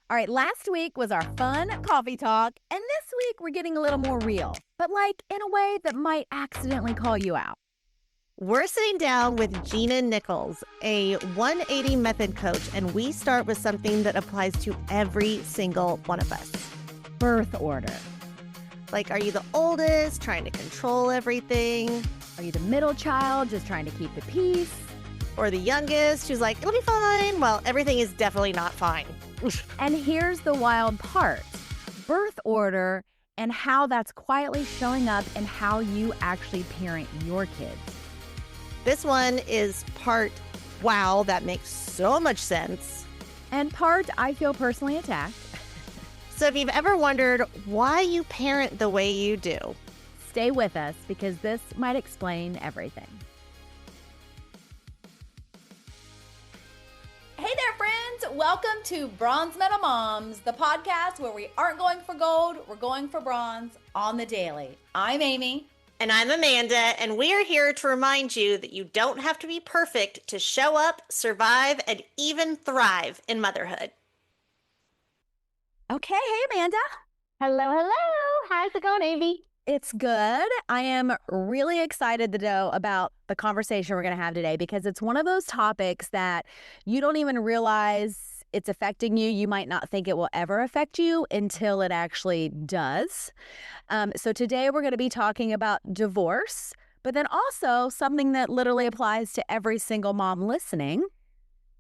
All right, last week was our fun coffee talk, and this week we're getting a little more real, but like in a way that might accidentally call you out. We're sitting down with Gina Nichols, a 180 method coach, and we start with something that applies to every single one of us. Birth order. Like, are you the oldest, trying to control everything? Are you the middle child, just trying to keep the peace? Or the youngest, who's like, it'll be fine? Well, everything is definitely not fine. And here's the wild part. Birth order and how that's quietly showing up in how you actually parent your kids. This one is part, wow, that makes so much sense. And part, I feel personally attacked. So if you've ever wondered why you parent the way you do, stay with us because this might explain everything. Hey there, friends. Welcome to Bronze Medal Moms, the podcast where we aren't going for gold, we're going for bronze on the daily. I'm Amy. And I'm Amanda, and we are here to remind you that you don't have to be perfect to show up, survive, and even thrive in motherhood. Okay, hey, Amanda. Hello. How's it going, Amy? It's good. I am really excited to know about the conversation we're going to have today because it's one of those topics that you don't even realize it's affecting you. You might not think it will ever affect you until it actually does. So today we're going to be talking about divorce, but then also something that literally applies to every single mom listening.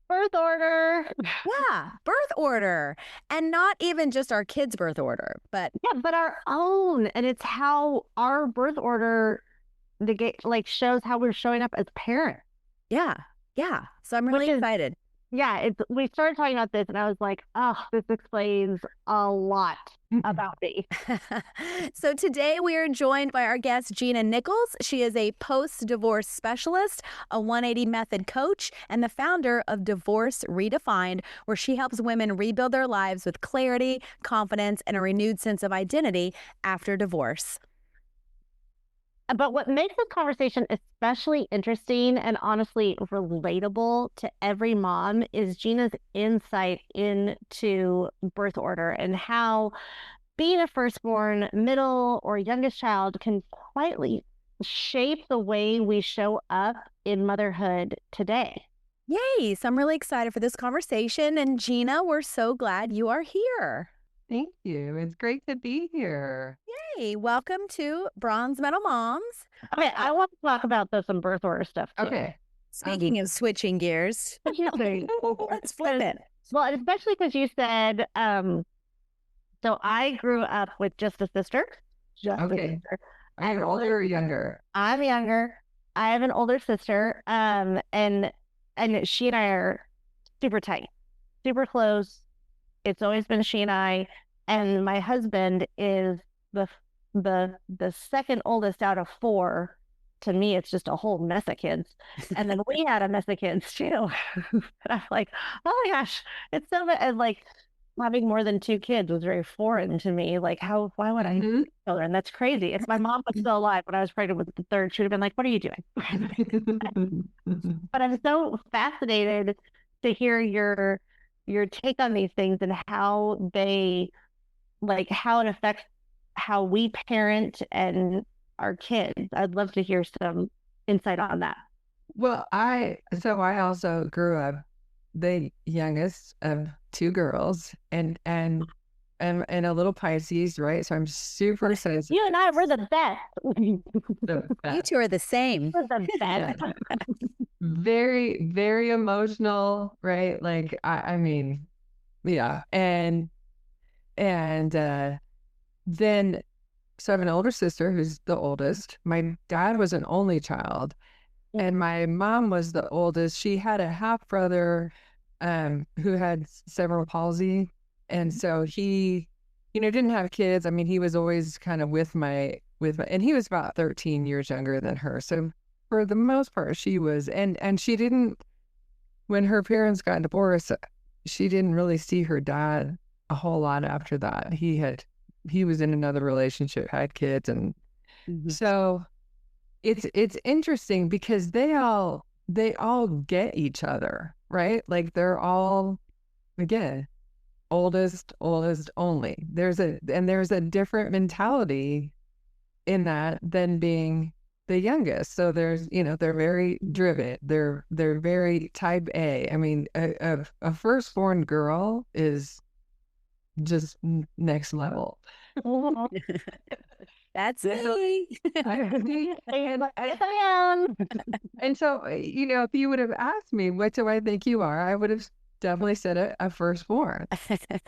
Birth order. Yeah, birth order. And not even just our kids' birth order, but but our own. And it's how our birth order shows how we're showing up as parents. Yeah. So I'm really excited. Yeah, we started talking about this and I was like, oh, this explains a lot about me. So today we are joined by our guest, Gina Nichols. She is a post-divorce specialist, a 180 method coach, and the founder of Divorce Redefined, where she helps women rebuild their lives with clarity, confidence, and a renewed sense of identity after divorce. But what makes this conversation especially interesting and honestly relatable to every mom is Gina's insight into birth order and how being a firstborn, middle, or youngest child can quietly shape the way we show up in motherhood today. Yay! So I'm really excited for this conversation. And Gina, we're so glad you are here. Thank you. It's great to be here. Yay. Welcome to Bronze Medal Moms. Okay, I want to talk about some birth order stuff too. Okay. Speaking of switching gears, let's flip it. Well, especially because you said, so I grew up with just a sister. Are you older or younger? I'm younger. I have an older sister. And she and I are super tight, super close. It's always been she and I, and my husband is the second oldest out of four. To me, it's just a whole mess of kids. And then we had a mess of kids too. And I'm like, oh my gosh, it's so bad. And like having more than two kids was very foreign to me. Like why would I have children? That's crazy. If my mom was still alive when I was pregnant with the third, she would have been like, what are you doing? But I'm so fascinated to hear your take on these things and how they, how it affects how we parent and our kids. I'd love to hear some insight on that. Well, I also grew up the youngest of two girls and a little Pisces, right? So I'm super sensitive. You and I were the best. You two are the same. We're the best. Very, very emotional, right? Like I mean, yeah. And then so I have an older sister who's the oldest. My dad was an only child, and my mom was the oldest. She had a half brother who had cerebral palsy, and so he, didn't have kids. I mean, he was always kind of with my, and he was about 13 years younger than her. So for the most part, she was, and she didn't, when her parents got divorced, she didn't really see her dad a whole lot after that. He was in another relationship, had kids, and so it's interesting because they all get each other, right? Like they're all, again, oldest only. There's a different mentality in that than being the youngest. So there's, they're very driven. They're very type A. I mean, a firstborn girl is just next level. That's me. And so, if you would have asked me, what do I think you are? I would have definitely said a firstborn,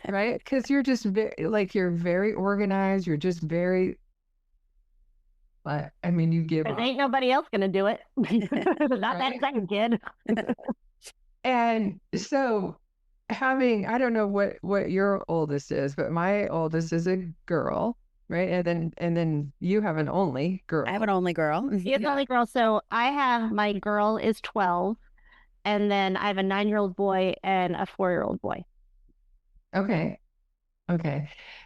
right? Because you're just you're very organized. You're just very, I mean, you give There up. ain't nobody else gonna do it. Not that second kid. And so I don't know what your oldest is, but my oldest is a girl, right? And then you have an only girl. I have an only girl. It's only girl. So my girl is 12, and then I have a 9-year-old boy and a 4-year-old boy. Okay.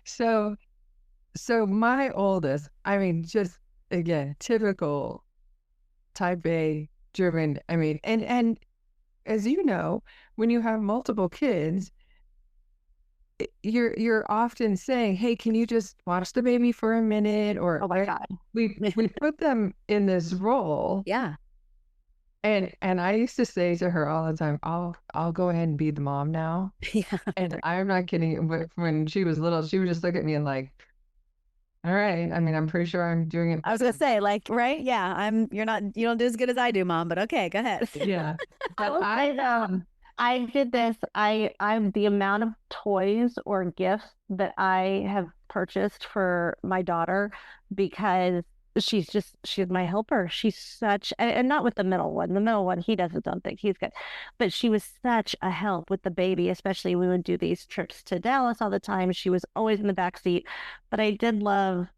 So my oldest, I mean, just again, typical type A driven. I mean, and as you know, when you have multiple kids, you're often saying, "Hey, can you just watch the baby for a minute?" Or Oh my God. we put them in this role. Yeah. And I used to say to her all the time, I'll go ahead and be the mom now. Yeah. And I'm not kidding. But when she was little, she would just look at me and like, all right. I mean, I'm pretty sure I'm doing it. I was gonna say, like, right? Yeah, you don't do as good as I do, Mom, but okay, go ahead. Yeah. But I did this. I'm the amount of toys or gifts that I have purchased for my daughter because she's my helper. She's such, and not with the middle one. The middle one, he does his own thing. He's good. But she was such a help with the baby, especially when we would do these trips to Dallas all the time. She was always in the back seat. But I did love,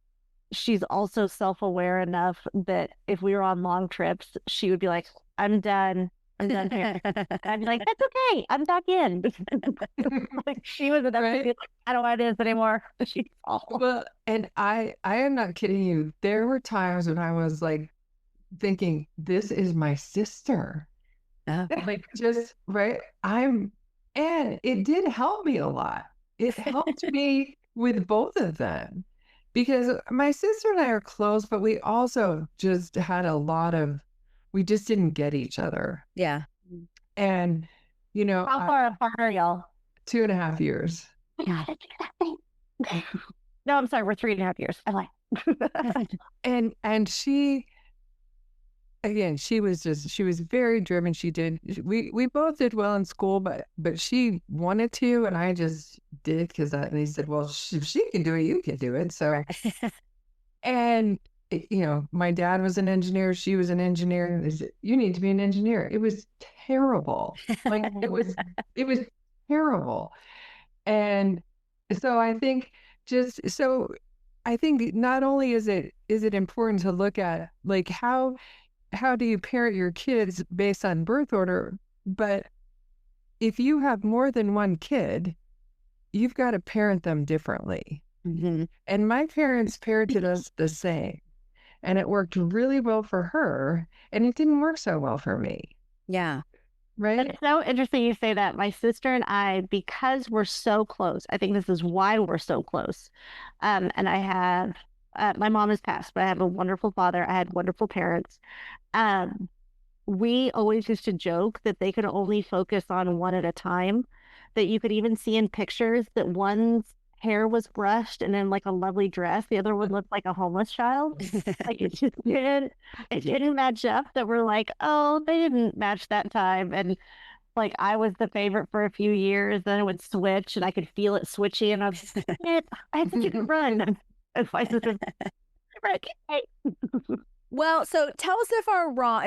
she's also self-aware enough that if we were on long trips, she would be like, I'm done here. I'd be like, that's okay. I'm back in. Like she was enough to be like, I don't want to do this anymore. She's awful. Well, and I am not kidding you. There were times when I was like thinking, this is my sister. Like just right. And it did help me a lot. It helped me with both of them because my sister and I are close, but we also just had we just didn't get each other. Yeah. And, How far apart are y'all? 2.5 years. Yeah. No, I'm sorry. We're 3.5 years. I'm like, and she, again, she was very driven. We both did well in school, but she wanted to, and I just did because they said, well, if she can do it, you can do it. So, and my dad was an engineer. She was an engineer. And they said, you need to be an engineer. It was terrible. Like it was terrible. And so I think not only is it important to look at like how do you parent your kids based on birth order, but if you have more than one kid, you've got to parent them differently. Mm-hmm. And my parents parented us the same. And it worked really well for her, and it didn't work so well for me. Yeah. Right? It's so interesting you say that. My sister and I, because we're so close, I think this is why we're so close. And I have, my mom has passed, but I have a wonderful father. I had wonderful parents. We always used to joke that they could only focus on one at a time, that you could even see in pictures that one's hair was brushed and in like a lovely dress. The other one looked like a homeless child. Like it didn't match up, that we're like, oh, they didn't match that time. And like I was the favorite for a few years, then it would switch and I could feel it switching and I was like, I had such a good run. And my sister, Well, so tell us if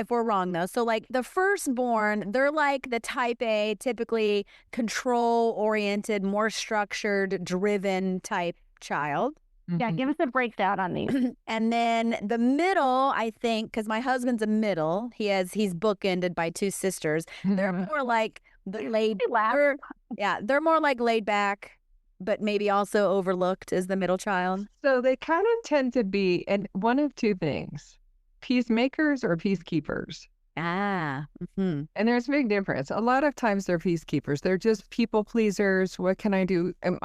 we're wrong though. So like the firstborn, they're like the type A, typically control oriented, more structured, driven type child. Yeah, give us a breakdown on these. And then the middle, I think, because my husband's a middle, he's bookended by two sisters. They're more like they're more like laid back, but maybe also overlooked as the middle child. So they kind of tend to be, and one of two things, peacemakers or peacekeepers. Mm-hmm. And there's a big difference. A lot of times they're peacekeepers. They're just people pleasers. What can I do? And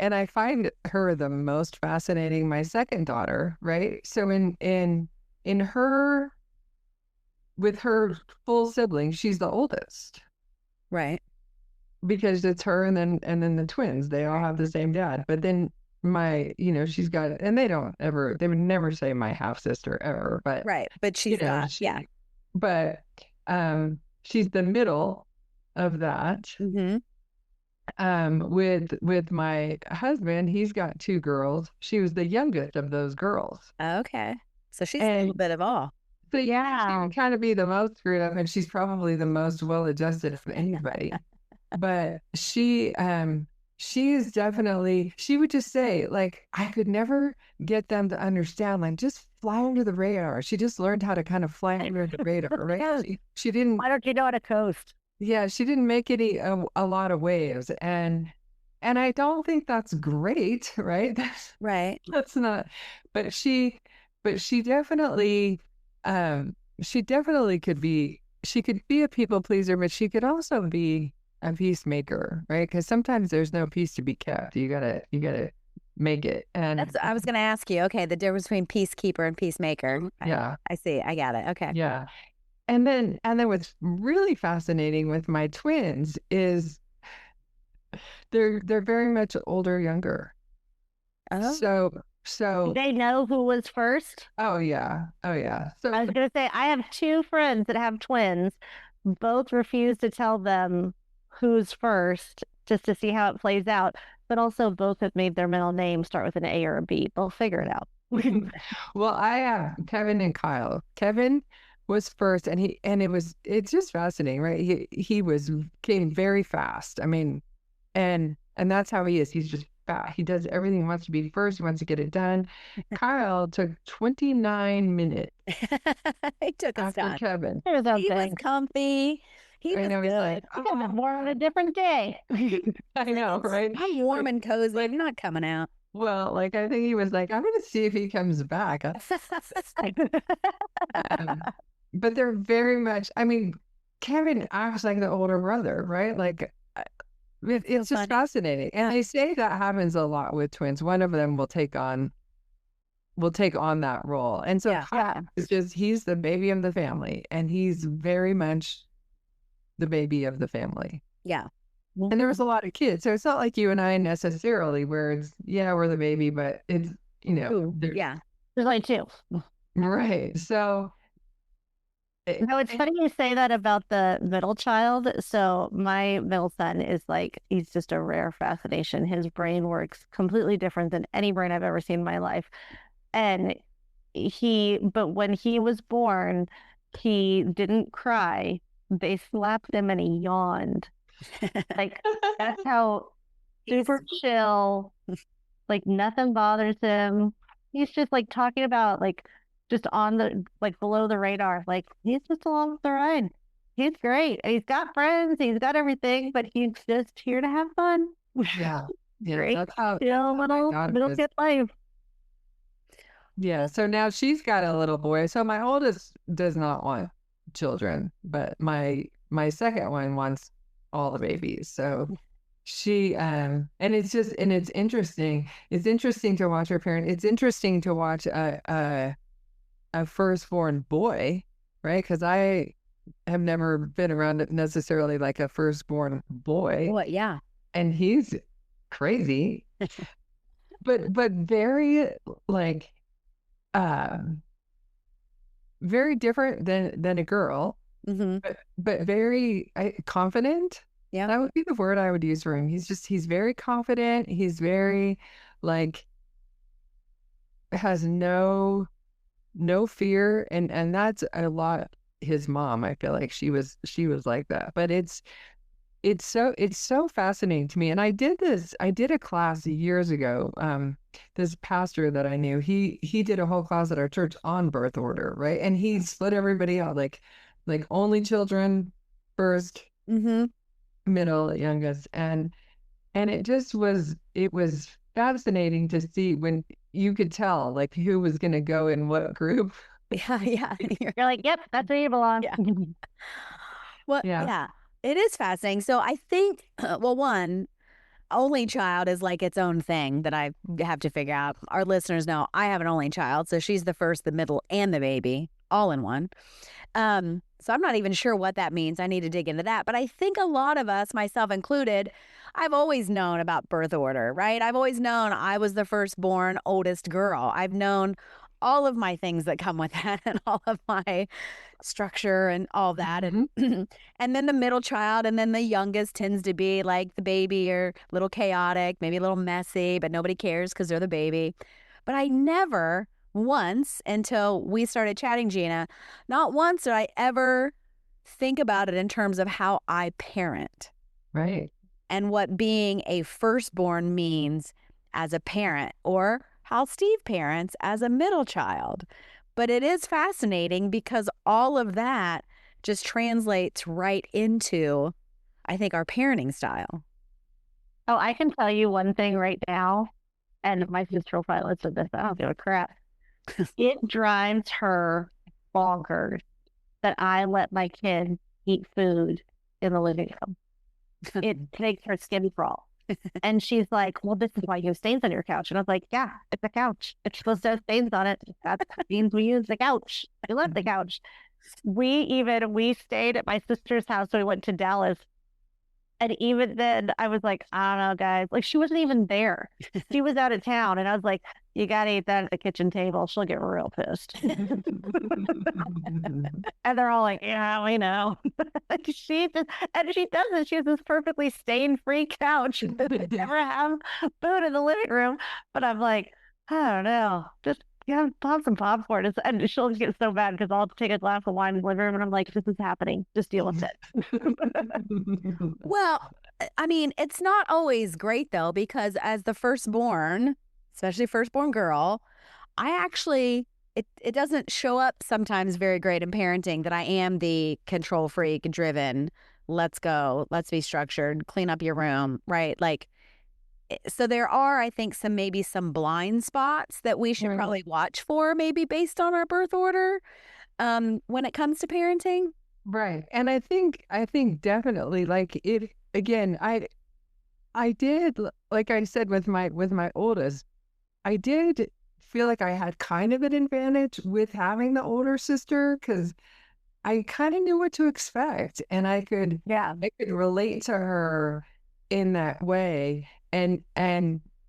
and I find her the most fascinating. My second daughter, right? So in her with her full siblings, she's the oldest Right. because it's her and then the twins. They all have the same dad. But then she's got, and they would never say my half sister ever, but Right. But she's not. Yeah. but she's the middle of that. Mm-hmm. With my husband, he's got two girls. She was the youngest of those girls. Okay. So she's a And little bit of all. so she would kind of be the most screwed up, and she's probably the most well-adjusted of anybody. But she is definitely, she would just say, like, I could never get them to understand, like, just fly under the radar. She just learned how to kind of fly under the radar, right? She didn't. Why don't you know how to coast? Yeah, she didn't make a lot of waves, and I don't think that's great, right? Right. That's not. But she definitely she definitely could be. She could be a people pleaser, but she could also be a peacemaker, right? Because sometimes there's no peace to be kept. You gotta make it. And I was going to ask you. Okay, the difference between peacekeeper and peacemaker. yeah, I see. I got it. Okay. yeah. And then what's really fascinating with my twins is they're very much older, younger. Oh. So They know who was first. oh yeah. So I was gonna say I have two friends that have twins. Both refuse to tell them who's first just to see how it plays out. But also both have made their middle name start with an A or a B. They'll figure it out. well, I have Kevin and Kyle. Kevin was first, and it's just fascinating, right? Came very fast. I mean, and that's how he is. He's just fast. He does everything. He wants to be first. He wants to get it done. Kyle took 29 minutes He took his after time. Kevin. Here's He was something. comfy. He I was know, he's like, good. You got more on a different day. I know, right? I'm warm and cozy. I'm not coming out. Well, like, I think he was like, I'm going to see if he comes back. But they're very much, I mean, Kevin acts like the older brother, right? Like, it's just fascinating. And I say that happens a lot with twins. One of them will take on that role. And so it's just, he's the baby of the family, and he's very much the baby of the family. Yeah. And there was a lot of kids. So it's not like you and I necessarily where it's, we're the baby, but it's, Yeah. There's only two. Right. So No, it's funny you say that about the middle child. So my middle son is like, he's just a rare fascination. His brain works completely different than any brain I've ever seen in my life. And but when he was born, he didn't cry. They slapped him and he yawned. Like, that's how super chill, like nothing bothers him. He's just like talking about like just on the like below the radar. Like, he's just along for the ride. He's great. He's got friends, he's got everything, but he's just here to have fun. yeah. Great. That's how Chill little kid life. Yeah, so now she's got a little boy. So my oldest does not want children, but my second one wants all the babies. So she and it's interesting. It's interesting to watch her parent. It's interesting to watch a firstborn boy, right? Because I have never been around necessarily like a firstborn boy. What? Yeah. And he's crazy, but very like very different than a girl, but very confident. Yeah, that would be the word I would use for him. He's very confident. He's very like has no fear, and that's a lot. His mom, I feel like she was like that, but it's so fascinating to me. And I did a class years ago. This pastor that I knew, he did a whole class at our church on birth order, right? And he split everybody out like only children first, middle, youngest, and it was fascinating to see when you could tell like who was going to go in what group. Yeah. You're like, yep, that's where you belong. Yeah. Well, Yeah. yeah, it is fascinating. So I think, well, one, only child is like its own thing that I have to figure out. Our listeners know I have an only child, so she's the first, the middle, and the baby all in one. So I'm not even sure what that means. I need to dig into that. But I think a lot of us, myself included, I've always known about birth order, right? I've always known I was the firstborn, oldest girl. I've known all of my things that come with that and all of my structure and all that. Mhm. And then the middle child and then the youngest tends to be like the baby or a little chaotic, maybe a little messy, but nobody cares because they're the baby. But I never once until we started chatting, Gina, not once did I ever think about it in terms of how I parent Right. and what being a firstborn means as a parent or how Steve parents as a middle child. But it is fascinating because all of that just translates right into, I think, our parenting style. Oh, I can tell you one thing right now, and my sister will probably listen to this. I don't give a crap. It drives her bonkers that I let my kid eat food in the living room. It makes her skin crawl. And she's like, well, this is why you have stains on your couch. And I was like, yeah, it's a couch. It's supposed to have stains on it. That means we use the couch. I love the couch. We stayed at my sister's house. So we went to Dallas. And even then, I was like, I don't know, guys. Like, she wasn't even there. She was out of town. And I was like, you got to eat that at the kitchen table. She'll get real pissed. And they're all like, yeah, we know. She just, and she doesn't. She has this perfectly stain-free couch. Never have food in the living room. But I'm like, I don't know. Just pop some popcorn. And she'll get so bad because I'll take a glass of wine in the living room and I'm like, this is happening. Just deal with it. Well, I mean, it's not always great though, because as the firstborn, especially firstborn girl, I actually, it doesn't show up sometimes very great in parenting that I am the control freak, driven, let's go, let's be structured, clean up your room, right? Like, so there are, I think, maybe some blind spots that we should probably watch for, maybe based on our birth order, when it comes to parenting. Right. And I think definitely like it again, I did, like I said with my oldest, I did feel like I had kind of an advantage with having the older sister because I kind of knew what to expect and I could relate to her in that way and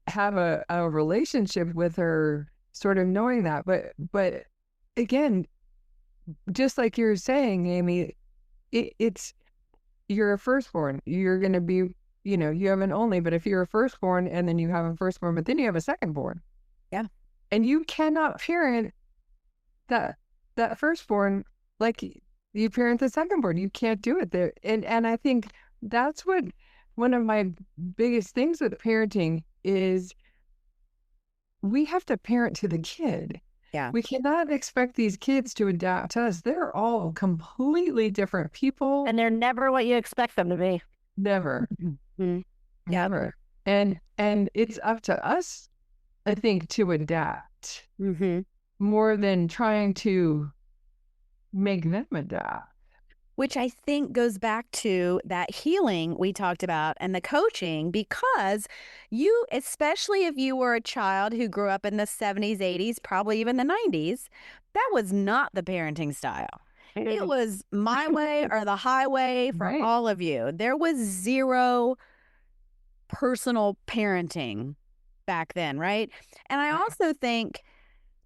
have a relationship with her sort of knowing that. But again, just like you're saying, Amy, it's you're a firstborn. You're going to be, you have an only, but if you're a firstborn and then you have a firstborn, but then you have a secondborn. Yeah. And you cannot parent that firstborn like you parent the secondborn. You can't do it there. And I think that's what one of my biggest things with parenting is we have to parent to the kid. Yeah. We cannot expect these kids to adapt to us. They're all completely different people. And they're never what you expect them to be. Never. Mm-hmm. Never. And it's up to us, I think, to adapt more than trying to make them adapt. Which I think goes back to that healing we talked about and the coaching, because you, especially if you were a child who grew up in the 70s, 80s, probably even the 90s, that was not the parenting style. It was my way or the highway for all of you. There was zero personal parenting back then, right? And I also think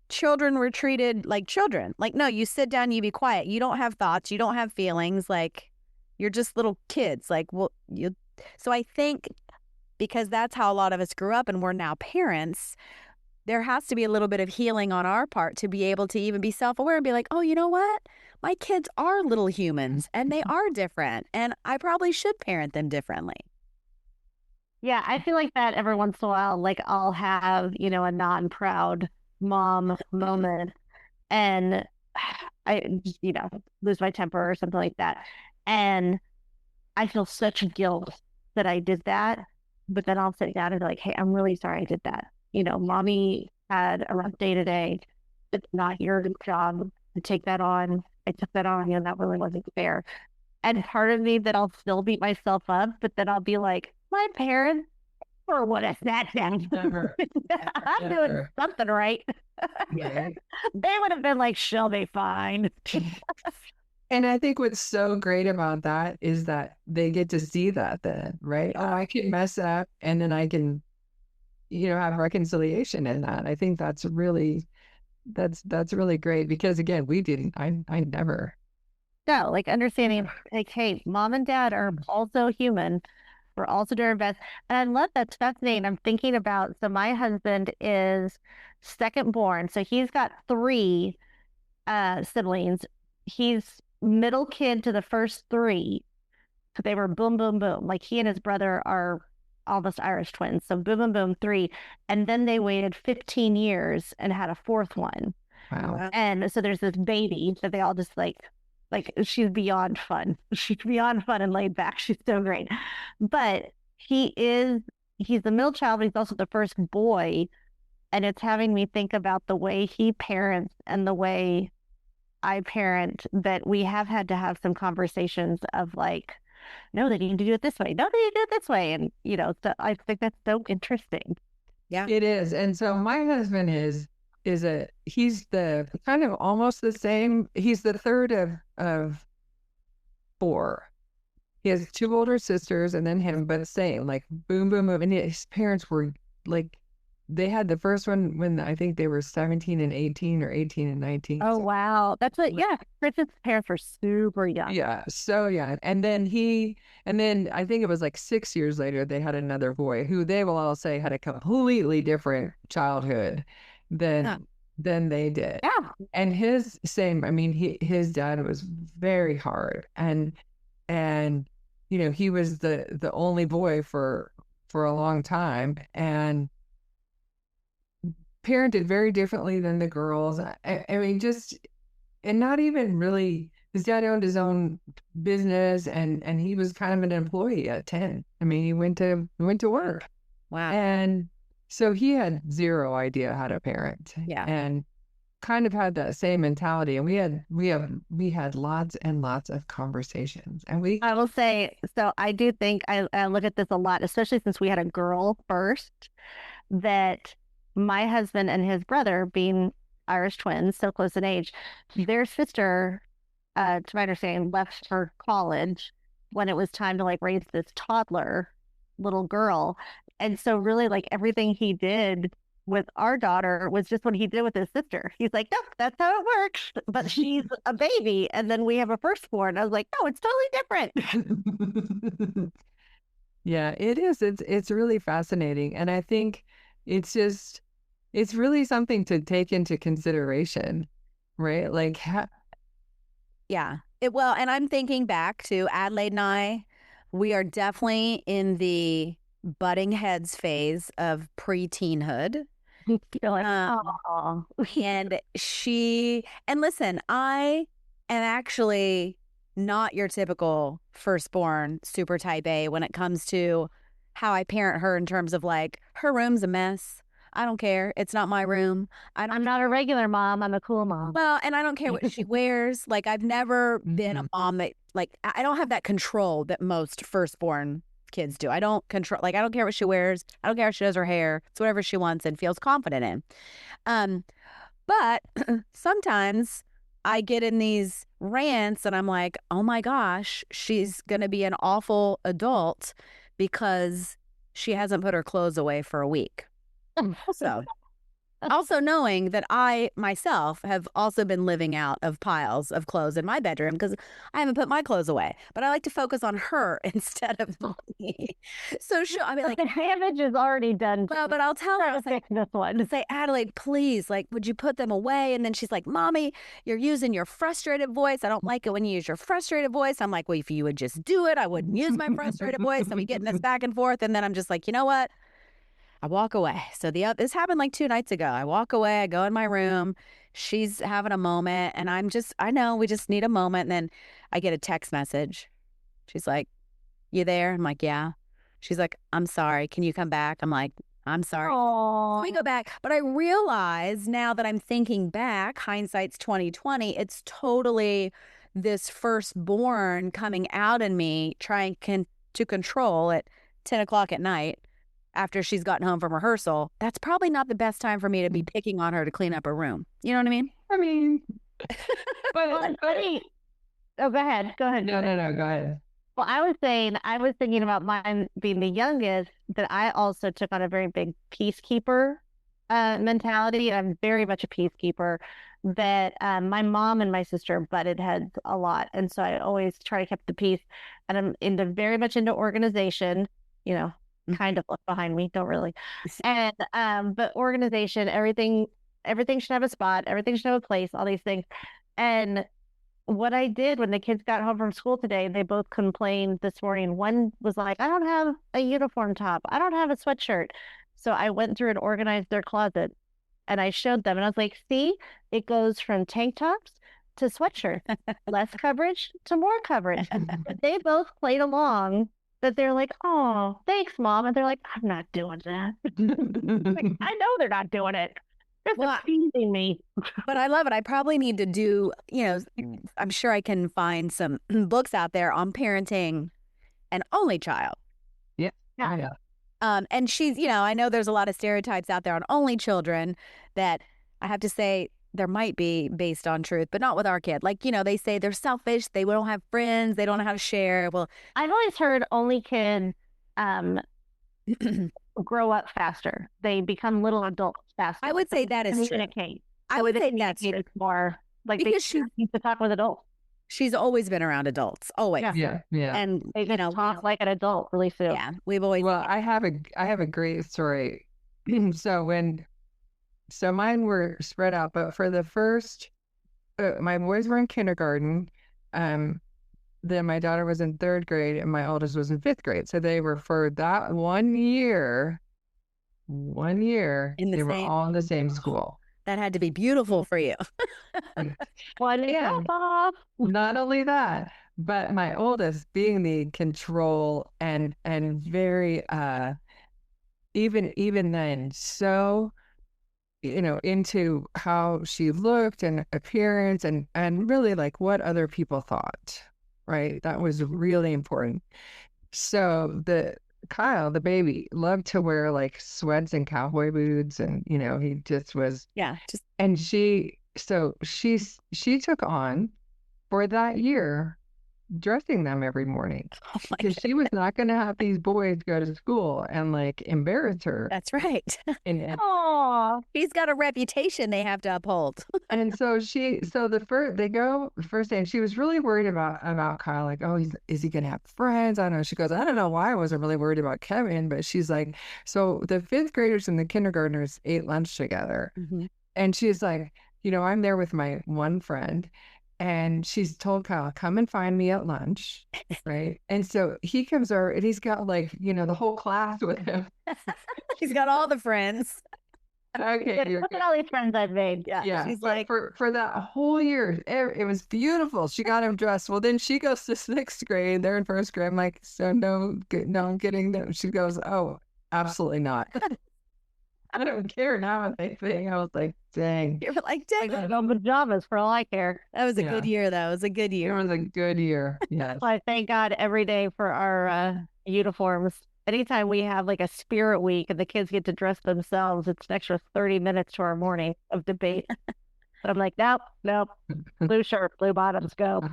children were treated like children. Like, no, you sit down, you be quiet. You don't have thoughts. You don't have feelings. Like, you're just little kids. Like, well, so I think because that's how a lot of us grew up and we're now parents, there has to be a little bit of healing on our part to be able to even be self-aware and be like, oh, you know what? My kids are little humans and they are different. And I probably should parent them differently. Yeah, I feel like that every once in a while, like I'll have, a non-proud mom moment and I just, lose my temper or something like that. And I feel such guilt that I did that. But then I'll sit down and be like, hey, I'm really sorry I did that. Mommy had a rough day today. It's not your job I take that on. I took that on, and that really wasn't fair. And part of me that I'll still beat myself up, but then I'll be like, my parents, or what is that then? Never, I'm doing never. something right. Yeah. They would have been like, she'll be fine. And I think what's so great about that is that they get to see that then, right? Oh, I can mess up and then I can, have reconciliation in that. I think that's really great because again, we didn't, I never. No, like understanding, like, hey, mom and dad are also human. We're also doing our best. And I love that's fascinating. I'm thinking about, so my husband is second born. So he's got three siblings. He's middle kid to the first three. So they were boom, boom, boom. Like he and his brother are almost Irish twins. So boom, boom, boom, three. And then they waited 15 years and had a fourth one. Wow. And so there's this baby that they all just like she's beyond fun. She's beyond fun and laid back. She's so great. But he's the middle child, but he's also the first boy. And it's having me think about the way he parents and the way I parent, that we have had to have some conversations of like, no, they need to do it this way. No, they need to do it this way. And, so I think that's so interesting. Yeah. It is. And so my husband he's the kind of almost the same. He's the third of four. He has two older sisters and then him, but same, like boom, boom, boom. And his parents were like, they had the first one when I think they were 17 and 18 or 18 and 19. Oh, wow. That's what, yeah. Chris's parents were super young. Yeah, so young. And then I think it was like 6 years later, they had another boy who they will all say had a completely different childhood than they did. Yeah. And his dad was very hard. And he was the only boy for a long time and parented very differently than the girls. I mean, just, and not even really, his dad owned his own business and he was kind of an employee at 10. I mean, he went to work. Wow. And so he had zero idea how to parent. Yeah. And kind of had that same mentality. And we had lots and lots of conversations. And I will say, so I do think I look at this a lot, especially since we had a girl first, that my husband and his brother, being Irish twins, so close in age, their sister, to my understanding, left for college when it was time to like raise this toddler little girl. And so really like everything he did with our daughter was just what he did with his sister. He's like, nope, that's how it works. But she's a baby. And then we have a firstborn. I was like, no, it's totally different. Yeah, it is. It's really fascinating. And I think it's really something to take into consideration, right? Like, yeah. And I'm thinking back to Adelaide and I, we are definitely in the butting heads phase of pre-teenhood. You're like, and listen, I am actually not your typical firstborn super type A when it comes to how I parent her in terms of like, her room's a mess. I don't care. It's not my room. I'm not a regular mom. I'm a cool mom. Well, and I don't care what she wears. Like, I've never been a mom that, like, I don't have that control that most firstborn kids do. I don't control, like, I don't care what she wears. I don't care if she does her hair. It's whatever she wants and feels confident in. But sometimes I get in these rants and I'm like, oh my gosh, she's going to be an awful adult because she hasn't put her clothes away for a week. So, also knowing that I myself have also been living out of piles of clothes in my bedroom because I haven't put my clothes away, but I like to focus on her instead of me. So I mean, like, the damage is already done. Well, but I'll tell her, I was like, this one. Say, Adelaide, please, like, would you put them away? And then she's like, Mommy, you're using your frustrated voice. I don't like it when you use your frustrated voice. I'm like, well, if you would just do it, I wouldn't use my frustrated voice. And we get in this back and forth. And then I'm just like, you know what? I walk away. So this happened like 2 nights ago. I walk away, I go in my room. She's having a moment and I know we just need a moment. And then I get a text message. She's like, you there? I'm like, yeah. She's like, I'm sorry. Can you come back? I'm like, I'm sorry. Oh, Let me go back. But I realize now that I'm thinking back, hindsight's 2020, it's totally this firstborn coming out in me trying to control at 10 o'clock at night after she's gotten home from rehearsal. That's probably not the best time for me to be picking on her to clean up her room. You know what I mean? I mean, well, funny. Oh, go ahead. Go ahead. no, go ahead. Well, I was thinking about mine being the youngest, that I also took on a very big peacekeeper mentality. I'm very much a peacekeeper. That my mom and my sister butted heads a lot, and so I always try to keep the peace. And I'm very much into organization. You know, kind of look behind me, don't really. And but organization, everything should have a spot, everything should have a place, all these things. And what I did when the kids got home from school today, they both complained this morning. One was like, I don't have a uniform top. I don't have a sweatshirt. So I went through and organized their closet and I showed them and I was like, see, it goes from tank tops to sweatshirts, less coverage to more coverage. But they both played along, that they're like, oh, thanks, Mom. And they're like, I'm not doing that. Like, I know they're not doing it. They're teasing me. But I love it. I probably need to do, I'm sure I can find some books out there on parenting an only child. Yeah. And she's, I know there's a lot of stereotypes out there on only children that I have to say there might be based on truth, but not with our kid. Like, they say they're selfish. They don't have friends. They don't know how to share. Well, I've always heard only kids grow up faster. They become little adults faster. I would say that is true. I would say that's true. More like because they need to talk with adults. She's always been around adults, always. Yeah. And they talk like an adult, really soon. Yeah, we've always. Well, I have a great story. So mine were spread out, but for the first, my boys were in kindergarten. Then my daughter was in 3rd grade and my oldest was in 5th grade. So they were, for that 1 year, they were all in the same school. That had to be beautiful for you. Not only that, but my oldest being the control and very even then so into how she looked and appearance and really like what other people thought, right? That was really important. So Kyle, the baby, loved to wear like sweats and cowboy boots, and he just was and she took on for that year dressing them every morning, because she was not going to have these boys go to school and like embarrass her. That's right. Oh, she's got a reputation they have to uphold. And so the first day, and she was really worried about Kyle, like, oh, is he going to have friends? I don't know. She goes, I don't know why I wasn't really worried about Kevin, but she's like, so the 5th graders and the kindergartners ate lunch together. Mm-hmm. And she's like, I'm there with my one friend. And she's told Kyle, come and find me at lunch, right? And so he comes over and he's got like, the whole class with him. She's got all the friends. Okay. Look at all these friends I've made. Yeah. She's like, for that whole year, it was beautiful. She got him dressed. Well, then she goes to 6th grade. They're in 1st grade. I'm like, so no, I'm getting them. She goes, oh, absolutely not. I don't care now what they think. I was like, dang. You're like, dang. I got no pajamas for all I care. That was a good year, though. It was a good year. It was a good year. Yes. So I thank God every day for our uniforms. Anytime we have like a spirit week and the kids get to dress themselves, it's an extra 30 minutes to our morning of debate. But I'm like, nope. Blue shirt, blue bottoms, go.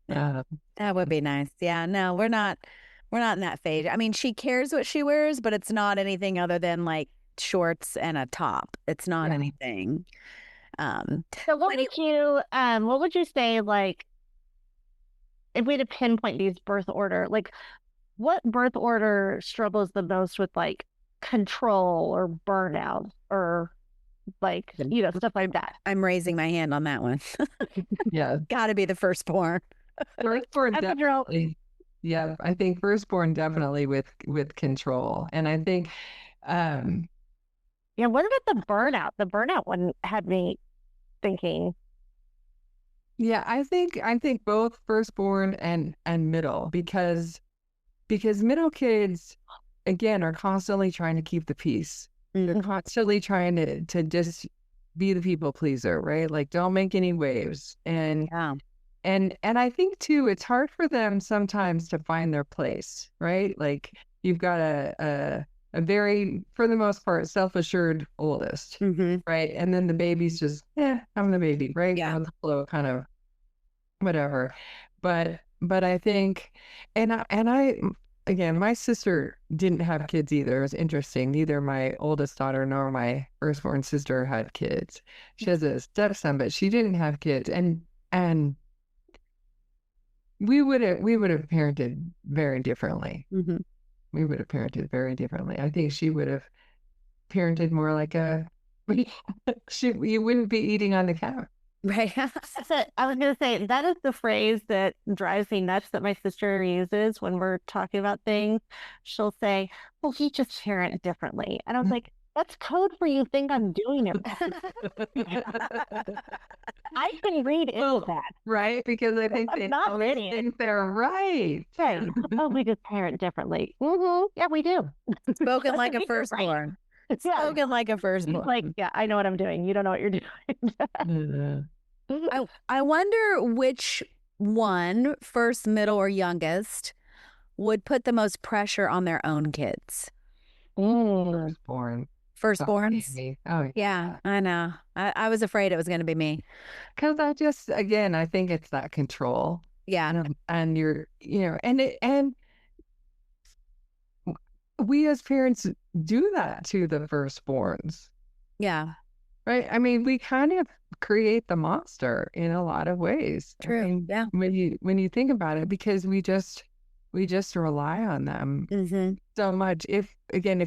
That would be nice. Yeah, no, we're not in that phase. I mean, she cares what she wears, but it's not anything other than like shorts and a top. It's not anything. So what would you say, like, if we had to pinpoint these birth order, like what birth order struggles the most with like control or burnout or like, stuff like that? I'm raising my hand on that one. Yeah. Got to be the firstborn. Firstborn definitely. Yeah, I think firstborn definitely with control. And I think what about the burnout? The burnout one had me thinking. Yeah, I think both firstborn and middle, because middle kids, again, are constantly trying to keep the peace. They're constantly trying to just be the people pleaser, right? Like, don't make any waves. Yeah. And I think too, it's hard for them sometimes to find their place, right? Like, you've got a very, for the most part, self-assured oldest, right? And then the baby's just, I'm the baby, right? Yeah. On the flow, kind of whatever. But I think, and I again, my sister didn't have kids either. It was interesting. Neither my oldest daughter nor my firstborn sister had kids. She has a stepson, but she didn't have kids. And we would have parented very differently. We would have parented very differently. I think she would have parented more like you wouldn't be eating on the couch. Right. That's it. I was going to say that is the phrase that drives me nuts that my sister uses when we're talking about things. She'll say, "Well, he just parent differently," and I was like, "That's code for you think I'm doing it." I can read into that, right? Because I think I'm not ready. think they're right. Right. Oh, we just parent differently. Yeah, we do. Spoken like a You're right. firstborn. Yeah. Spoken like a firstborn. Like, yeah, I know what I'm doing. You don't know what you're doing. I wonder which one, first, middle, or youngest, would put the most pressure on their own kids. Firstborn. Firstborns? Oh, Yeah, I know. I was afraid it was going to be me. because again, I think it's that control. Yeah. And you're, and we as parents do that to the firstborns, Yeah. right? I mean, we kind of create the monster in a lot of ways. I True. mean, Yeah. when you think about it, because we just rely on them so much. If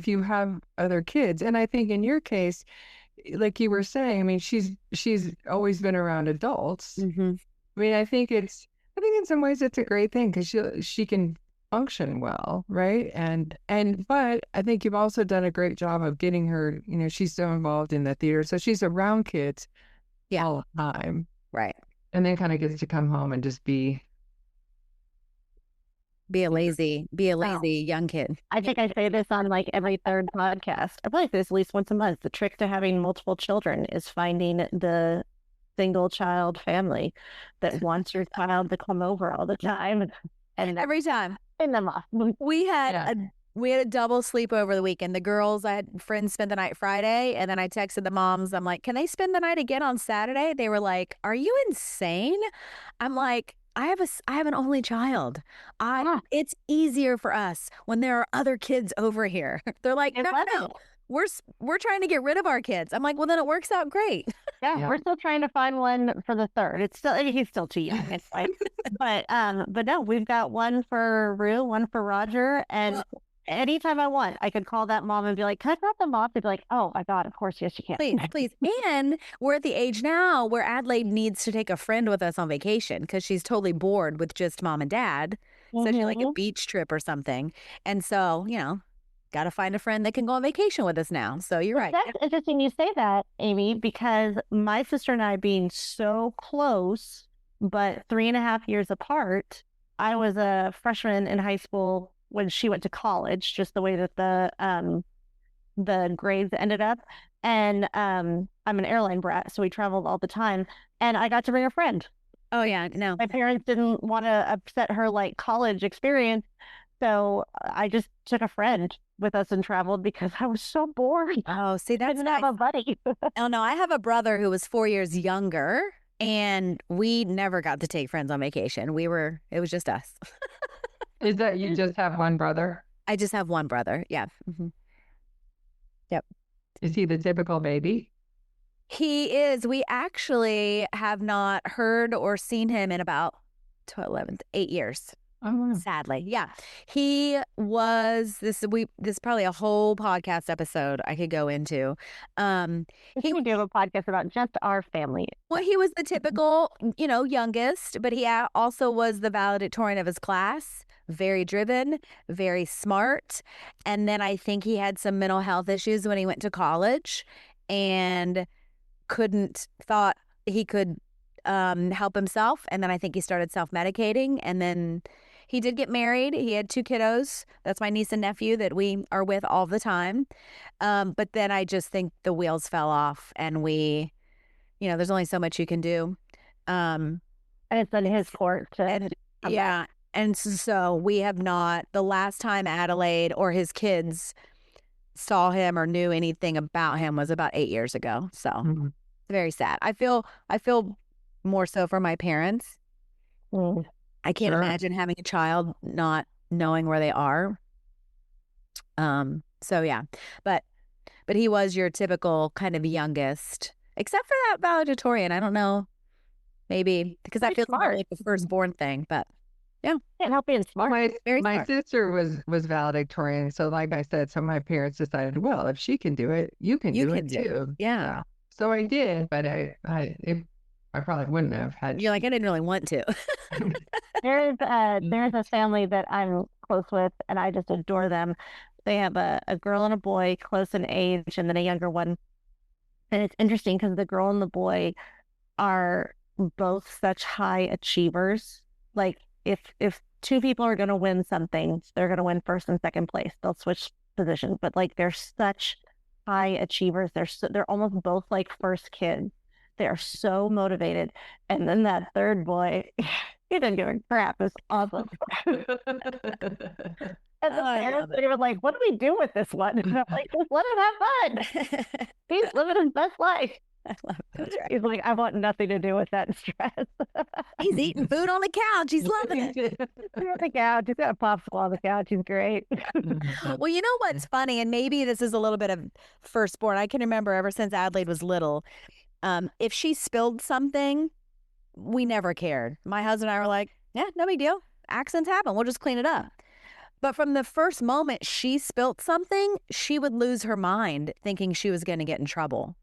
you have other kids, and I think in your case, like you were saying, I mean, she's always been around adults. I mean, I think in some ways it's a great thing because she can function well, right? But I think you've also done a great job of getting her, she's so involved in the theater, so she's around kids all the time, right? And then kind of gets to come home and just be a lazy young kid. I think I say this on like every third podcast. I probably say this at least once a month. The trick to having multiple children is finding the single child family that wants your child to come over all the time and every time spin them off. We had a double sleepover the weekend. The girls, I had friends spend the night Friday, and then I texted the moms. I'm like, "Can they spend the night again on Saturday?" They were like, "Are you insane?" I'm like, I have an only child. It's easier for us when there are other kids over here. They're like, no, we're trying to get rid of our kids. I'm like, well, then it works out great. Yeah, we're still trying to find one for the third. He's still too young. It's fine. but no, we've got one for Rue, one for Roger, and anytime I want, I could call that mom and be like, "Can I drop them off?" They'd be like, "Oh my God, of course, yes, you can." Please. And we're at the age now where Adelaide needs to take a friend with us on vacation because she's totally bored with just mom and dad. So she like a beach trip or something. And so, got to find a friend that can go on vacation with us now. So you're right. That's interesting you say that, Amy, because my sister and I being so close, but 3.5 years apart, I was a freshman in high school when she went to college, just the way that the grades ended up. And I'm an airline brat, so we traveled all the time. And I got to bring a friend. Oh, yeah. No. My parents didn't want to upset her like college experience. So I just took a friend with us and traveled because I was so bored. Oh, see, that's didn't have a buddy. Oh, no. I have a brother who was 4 years younger, and we never got to take friends on vacation. It was just us. Is that you just have one brother? I just have one brother. Yeah. Yep. Is he the typical baby? He is. We actually have not heard or seen him in about 8 years. Oh, wow. Sadly. Yeah. He was this is probably a whole podcast episode I could go into. He would do a podcast about just our family. Well, he was the typical, youngest, but he also was the valedictorian of his class. Very driven, very smart. And then I think he had some mental health issues when he went to college and thought he could help himself. And then I think he started self-medicating, and then He did get married. He had 2 kiddos. That's my niece and nephew that we are with all the time. But then I just think the wheels fell off, and there's only so much you can do. And it's in his court to And yeah. And so we have not, the last time Adelaide or his kids saw him or knew anything about him was about 8 years ago. So Mhm. it's very sad. I feel more so for my parents. Mm. I can't Sure. imagine having a child not knowing where they are. So yeah. But he was your typical kind of youngest, except for that valedictorian. I don't know. Maybe because that Very feels more smart. like the firstborn thing, but Can't help being smart. very My smart. sister was valedictorian, so like I said, so my parents decided, well, if she can do it, you can You do can it do it. too. Yeah. So I did, but I probably wouldn't have had. You're like, I didn't really want to. There's a family that I'm close with, and I just adore them. They have a girl and a boy close in age, and then a younger one. And it's interesting because the girl and the boy are both such high achievers. Like if 2 people are going to win something, they're going to win first and second place. They'll switch positions, but like they're such high achievers. They're almost both like first kids. They are so motivated. And then that third boy, he didn't give a crap. It's awesome. And the Oh, I parents love it. they were like, "What do we do with this one?" And I'm like, "Just let him have fun. He's living his best life." I love it. That's right. He's like, "I want nothing to do with that stress." He's eating food on the couch. He's loving it. He's on the couch. He's got a popsicle on the couch. He's great. Well, you know what's funny, and maybe this is a little bit of firstborn. I can remember ever since Adelaide was little, if she spilled something, we never cared. My husband and I were like, yeah, no big deal. Accidents happen. We'll just clean it up. But from the first moment she spilt something, she would lose her mind thinking she was going to get in trouble.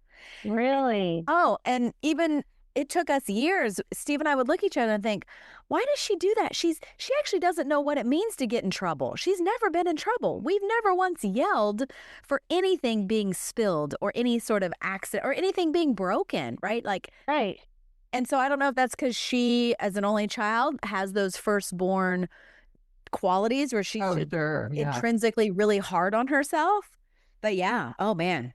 Really? Oh, and even it took us years. Steve and I would look at each other and think, why does she do that? She actually doesn't know what it means to get in trouble. She's never been in trouble. We've never once yelled for anything being spilled or any sort of accident or anything being broken, right? Like, Right. and so I don't know if that's because she, as an only child, has those firstborn qualities where she's Oh, just sure. Yeah. intrinsically really hard on herself. But yeah, oh man,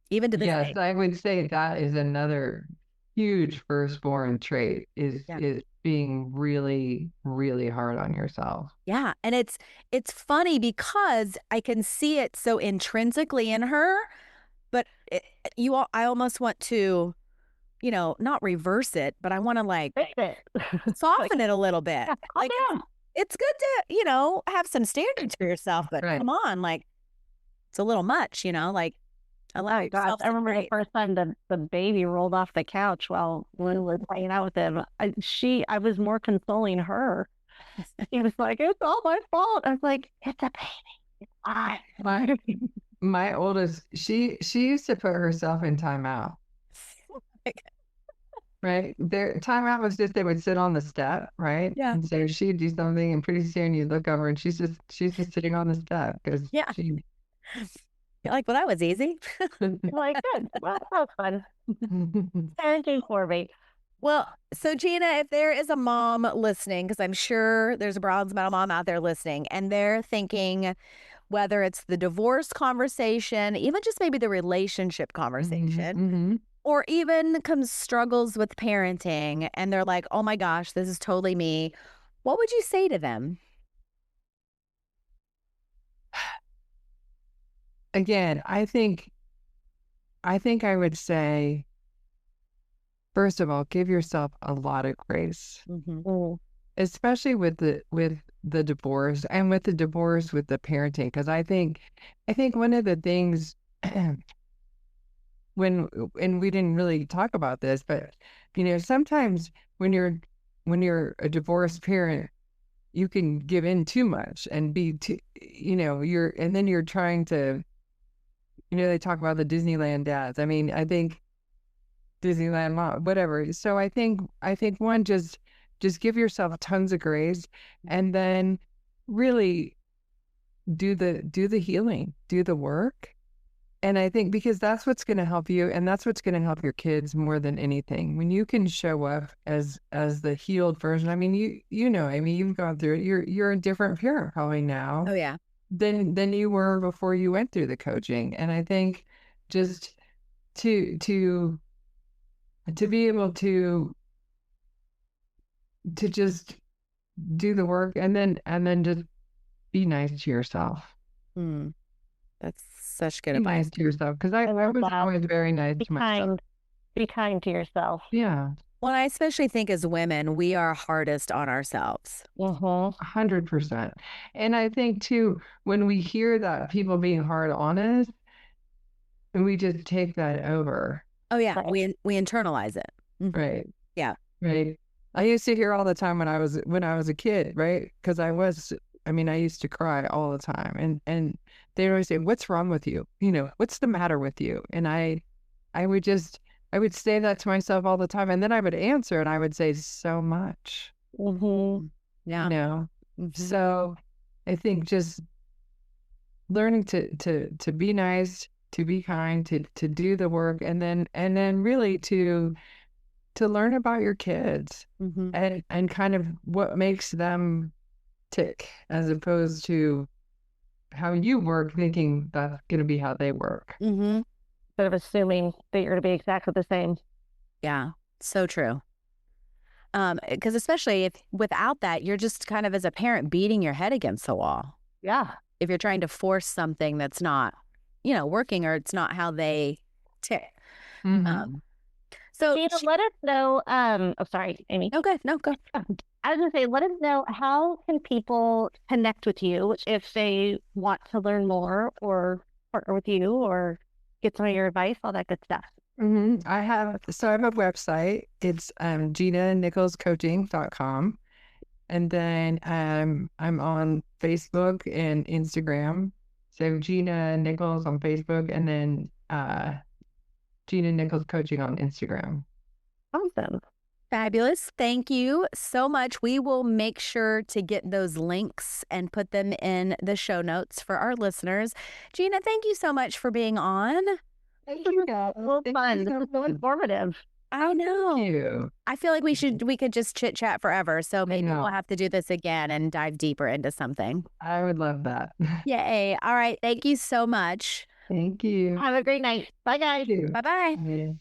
even to this Yes, day. I would say that is another huge firstborn trait is Yeah. is being really, really hard on yourself. Yeah, and it's funny because I can see it so intrinsically in her, but I almost want to, not reverse it, but I want to like Fix it. soften it a little bit. Calm Like down. it's good to, have some standards for yourself, but Right. come on, like it's a little much, like allow Oh gosh, yourself I to remember the break. first time the baby rolled off the couch while Lou was hanging out with him. I was more consoling her. He was like, "It's all my fault." I was like, "It's a baby. It's fine." My oldest, she used to put herself in timeout. Right? Their timeout was just they would sit on the step, right? Yeah. And so she'd do something, and pretty soon you'd look over, and she's just sitting on the step because Yeah. she. You're like, well, that was easy. I'm like, good. Well, that was fun. Parenting for me. Well, so Gina, if there is a mom listening, because I'm sure there's a Bronze Medal mom out there listening, and they're thinking whether it's the divorce conversation, even just maybe the relationship conversation, Mhm. or even struggles with parenting, and they're like, oh my gosh, this is totally me. What would you say to them? Again, I think I would say, first of all, give yourself a lot of grace, Mm. especially with the divorce and with the divorce with the parenting, because I think one of the things when and we didn't really talk about this, but sometimes when you're a divorced parent, you can give in too much and be too, and then you're trying to, they talk about the Disneyland dads. I mean, I think Disneyland mom, whatever. So I think one, just give yourself tons of grace, and then really do the healing, do the work, And I think because that's what's going to help you, and that's what's going to help your kids more than anything. When you can show up as the healed version. I mean, you know, I mean, you've gone through it. You're a different parent probably now Oh, yeah. than you were before you went through the coaching. And I think just to be able to just do the work and then just be nice to yourself. Mm, that's such good Be advice. nice to yourself, because I love was that. always very nice Be to myself. kind. Be kind to yourself. Yeah, Well, I especially think as women, we are hardest on ourselves. 100%. And I think too, when we hear that people being hard on us, we just take that over. Oh, yeah. Right. We internalize it. Mhm. Right. Yeah. Right. I used to hear all the time when I was a kid, right? Because I used to cry all the time, and they always say, "What's wrong with you? You know, what's the matter with you?" And I would say that to myself all the time, and then I would answer, and I would say, "So much," Yeah. you know. Mhm. So I think just learning to be nice, to be kind, to do the work, and then really to learn about your kids Mhm. and kind of what makes them tick, as opposed to how you work, thinking that's going to be how they work. Mhm. Instead of assuming that you're going to be exactly the same. Yeah. So true. Because especially if without that, you're just kind of as a parent beating your head against the wall. Yeah. If you're trying to force something that's not, working, or it's not how they tick. Mhm. So Gina, let us know. Oh, sorry, Amy. okay, no, go. I was going to say, let us know, how can people connect with you if they want to learn more or partner with you or get some of your advice, all that good stuff. I have a website. It's GinaNicholsCoaching.com. And then I'm on Facebook and Instagram. So Gina Nichols on Facebook, and then Gina Nichols Coaching on Instagram. Awesome. Fabulous. Thank you so much. We will make sure to get those links and put them in the show notes for our listeners. Gina, thank you so much for being on. Thank you. Well, fun. This is so informative. I know. Thank you. I feel like we could just chit chat forever. So maybe know. we'll have to do this again and dive deeper into something. I would love that. Yay. All right. Thank you so much. Thank you. Have a great night. Bye, guys. Thank you. Bye-bye. Yeah.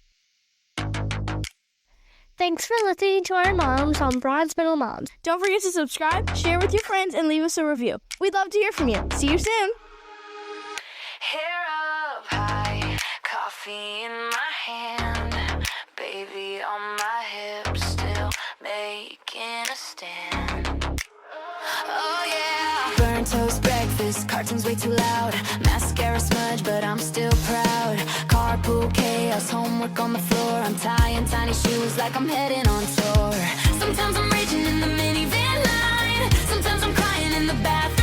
Thanks for listening to our moms on Broad's Middle Moms. Don't forget to subscribe, share with your friends, and leave us a review. We'd love to hear from you. See you soon. Hair up high, coffee in my hand, baby on my hip, still making a stand. Oh yeah. Burnt toast breakfast, cartoons way too loud, mascara smudge, but I'm still proud. Carpool chaos, homework on the floor, I'm tying tiny shoes like I'm heading on tour. Sometimes I'm raging in the minivan line, sometimes I'm crying in the bathroom.